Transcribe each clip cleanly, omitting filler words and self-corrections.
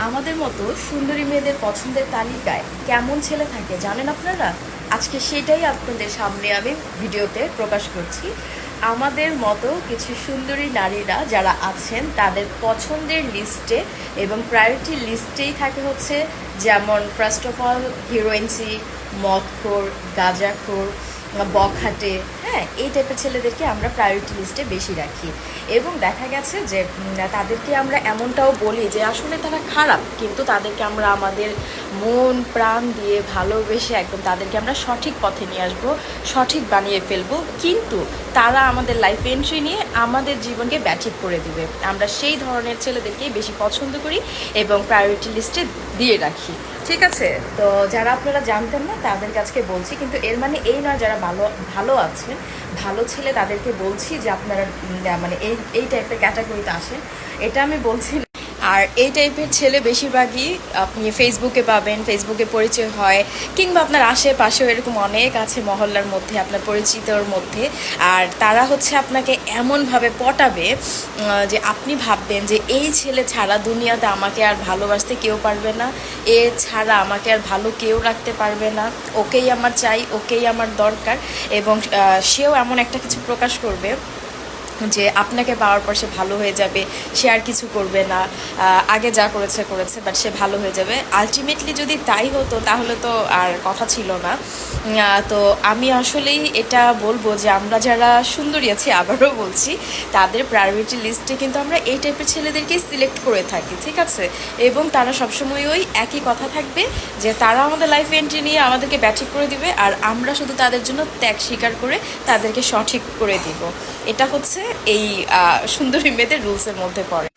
আমাদের মতো সুন্দরী মেয়েদের পছন্দের তালিকায় কেমন ছেলে থাকে জানেন আপনারা? আজকে সেটাই আপনাদের সামনে আমি ভিডিওতে প্রকাশ করছি। আমাদের মতো কিছু সুন্দরী নারীরা যারা আছেন তাদের পছন্দের লিস্টে এবং প্রায়োরিটি লিস্টেই থাকে হচ্ছে, যেমন ফার্স্ট অফ অল হিরোইনসি, মদখোর, গাঁজাখোর, বখাটে, হ্যাঁ, এই টাইপের ছেলেদেরকে আমরা প্রায়োরিটি লিস্টে বেশি রাখি। এবং দেখা গেছে যে তাদেরকে আমরা এমনটাও বলি যে আসলে তারা খারাপ, কিন্তু তাদেরকে আমরা আমাদের মন প্রাণ দিয়ে ভালোবেসে একদম তাদেরকে আমরা সঠিক পথে নিয়ে আসবো, সঠিক বানিয়ে ফেলবো, কিন্তু তারা আমাদের লাইফ এন্ট্রি নিয়ে আমাদের জীবনকে ব্যাঠিক করে দিবে। আমরা সেই ধরনের ছেলেদেরকেই বেশি পছন্দ করি এবং প্রায়োরিটি লিস্টে দিয়ে রাখি। ঠিক আছে, তো যারা আপনারা জানতেন না তাদের কাছকে বলছি, কিন্তু এর মানে এই নয় যারা ভালো ভালো আছেন, ভালো ছেলে তাদেরকে বলছি যে আপনারা মানে এই টাইপের ক্যাটাগরিতে আসেন, এটা আমি বলছি না। আর এই টাইপের ছেলে বেশিরভাগই আপনি ফেসবুকে পাবেন, ফেসবুকে পরিচয় হয়, কিংবা আপনার আশেপাশেও এরকম অনেক আছে মহল্লার মধ্যে, আপনার পরিচিতর মধ্যে। আর তারা হচ্ছে আপনাকে এমনভাবে পটাবে যে আপনি ভাববেন যে এই ছেলে ছাড়া দুনিয়াতে আমাকে আর ভালোবাসতে কেউ পারবে না, এ ছাড়া আমাকে আর ভালো কেউ রাখতে পারবে না, ওকেই আমার চাই, ওকেই আমার দরকার। এবং সেও এমন একটা কিছু প্রকাশ করবে যে আপনাকে পাওয়ার পর সে ভালো হয়ে যাবে, সে আর কিছু করবে না, আগে যা করেছে করেছে, বাট সে ভালো হয়ে যাবে। আলটিমেটলি যদি তাই হতো তাহলে তো আর কথা ছিল না। তো আমি আসলেই এটা বলবো যে আমরা যারা সুন্দরী আছি, আবারও বলছি, তাদের প্রায়োরিটি লিস্টে কিন্তু আমরা এই টাইপের ছেলেদেরকেই সিলেক্ট করে থাকি, ঠিক আছে? এবং তারা সবসময় ওই একই কথা থাকবে যে তারা আমাদের লাইফ এন্ট্রি নিয়ে আমাদেরকে ব্যাঠিক করে দিবে, আর আমরা শুধু তাদের জন্য ত্যাগ স্বীকার করে তাদেরকে সঠিক করে দিব। এটা হচ্ছে এই সুন্দরী মেয়েদের রুলসের মধ্যে পড়ে।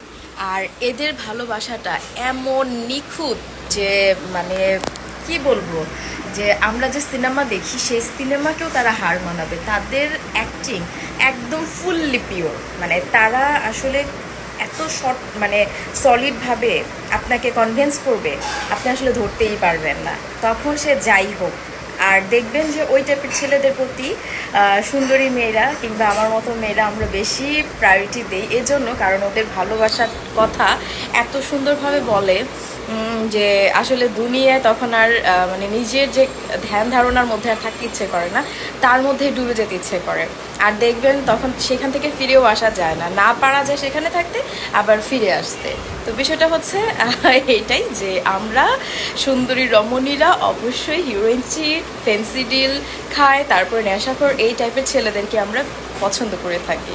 আর এদের ভালোবাসাটা এমন নিখুঁত যে মানে কি বলবো, যে আমরা যে সিনেমা দেখি সেই সিনেমাকেও তারা হার মানাবে। তাদের অ্যাক্টিং একদম ফুললি পিওর, মানে তারা আসলে এত শর্ট মানে সলিডভাবে আপনাকে কনভিন্স করবে, আপনি আসলে ধরতেই পারবেন না, তখন সে যাই হোক। আর দেখবেন যে ওই টাইপের ছেলেদের প্রতি সুন্দরী মেয়েরা কিংবা আমার মতো মেয়েরা আমরা বেশি প্রায়োরিটি দিই, এজন্য কারণ ওদের ভালোবাসার কথা এত সুন্দরভাবে বলে যে আসলে দুনিয়ায় তখন আর মানে নিজের যে ধ্যান ধারণার মধ্যে আর থাকতে ইচ্ছে করে না, তার মধ্যে ডুবে যেতে ইচ্ছে করে। আর দেখবেন তখন সেখান থেকে ফিরেও আসা যায় না, না পারা যায় সেখানে থাকতে, আবার ফিরে আসতে। তো বিষয়টা হচ্ছে এইটাই যে আমরা সুন্দরী রমণীরা অবশ্যই হিরোইনচি, ফেন্সিডিল খায়, তারপর নেশাখোর, এই টাইপের ছেলেদেরকে আমরা পছন্দ করে থাকি।